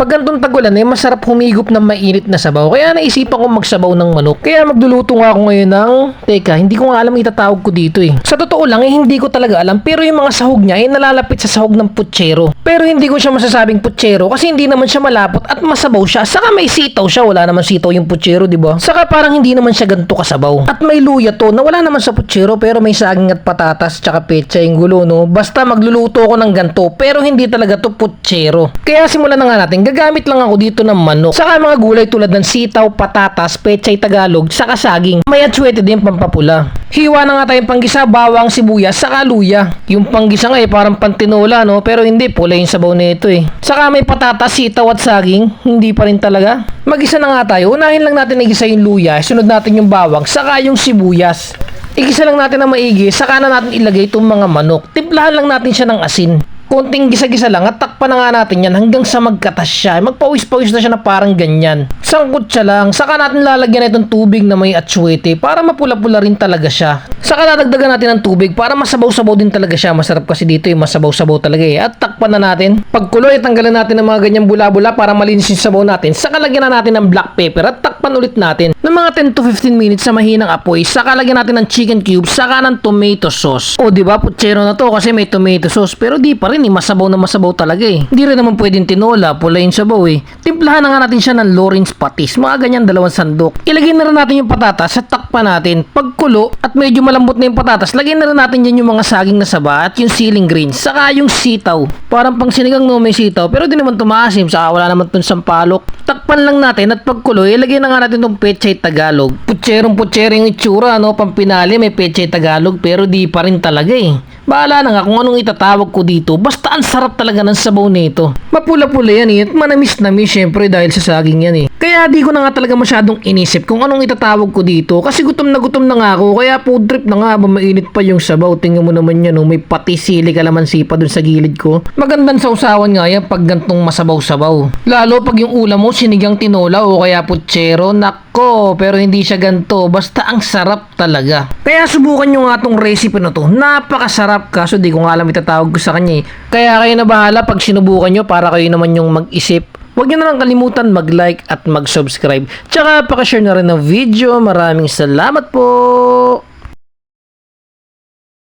Pag ganitong tag-ulan masarap humigop ng mainit na sabaw. Kaya naisipan ko magsabaw ng manok. Kaya magluluto nga ako ngayon ng... Teka, hindi ko nga alam itatawag ko dito Sa totoo lang hindi ko talaga alam. Pero yung mga sahog niya nalalapit sa sahog ng putsero. Pero hindi ko siya masasabing putsero kasi hindi naman siya malapot at masabaw siya. Saka may sitaw siya. Wala naman sitaw yung putsero, di ba? Saka parang hindi naman siya ganito kasabaw. At may luya to na wala naman sa putsero pero may saging at patatas tsaka petsa yung gulo, no? Basta magluluto ako ng ganito pero hindi talaga to putsero. Kaya simulan na nga natin. Gagamit lang ako dito ng manok. Saka mga gulay tulad ng sitaw, patatas, pechay Tagalog, saka saging. May atsuete din pampapula. Hiwa na nga tayong panggisa, bawang, sibuyas, saka luya. Yung panggisa nga parang pantinola, no? Pero hindi, pula yung sabaw nito Saka may patatas, sitaw at saging. Hindi pa rin talaga. Magisa na nga tayo. Unahin lang natin igisa yung luya. Sunod natin yung bawang, saka yung sibuyas. Igisa lang natin na maigi, saka na natin ilagay itong mga manok. Timplahan lang natin siya ng asin. Konting gisa-gisa lang at takpan na nga natin yan hanggang sa magkatas siya. Magpawis-pawis na siya na parang ganyan. Sangkot siya lang. Saka natin lalagyan na itong tubig na may atsuete para mapula-pula rin talaga siya. Saka dadagdagan natin ng tubig para masabaw-sabaw din talaga siya. Masarap kasi dito masabaw-sabaw talaga At takpan na natin. Pagkuloy, tanggalan natin ng mga ganyang bula-bula para malinis yung sabaw natin. Saka lagyan na natin ng black pepper at takpan ulit natin ng mga 10 to 15 minutes sa mahinang apoy. Saka lagyan natin ng chicken cubes, saka ng tomato sauce. O diba, putsero na to kasi may tomato sauce. Pero di pa rin masabaw na masabaw talaga Hindi rin naman pwedeng tinola, pula yung sabaw Timplahan na nga natin siya ng Lawrence patis, mga ganyan 2 sandok. Ilagay na rin natin yung patatas at takpan natin. Pagkulo at medyo malambot na yung patatas, lagyan na rin natin dyan yung mga saging na saba at yung ceiling greens, saka yung sitaw. Parang pang sinigang may sitaw, pero di naman tumaasim, saka wala naman itong sampalok. Takpan lang natin at pagkulo, ilagay na nga natin itong pechay Tagalog. Putserong itsura, pampinali may pechay Tagalog, pero di pa rin talaga Bahala na nga kung anong itatawag ko dito. Basta ang sarap talaga ng sabaw nito. Mapula-pula yan at manamis-namis syempre dahil sa saging yan Kaya di ko na nga talaga masyadong inisip kung anong itatawag ko dito. Kasi gutom na nga ako. Kaya food trip na nga ba mainit pa yung sabaw. Tingnan mo naman yan may pati sili kalamansi pa dun sa gilid ko. Magandang sausawan nga yan pag gantong masabaw-sabaw. Lalo pag yung ulam mo sinigang tinola o kaya putsero. Nako, pero hindi siya ganto. Basta ang sarap talaga. Kaya subukan nyo nga tong recipe na to. Napakasarap. Kaso di ko nga alam itatawag ko sa kanya Kaya kayo na bahala pag sinubukan nyo para kayo naman yung mag-isip. Huwag nyo na lang kalimutan mag-like at mag-subscribe. Tsaka pakishare na rin ng video. Maraming salamat po!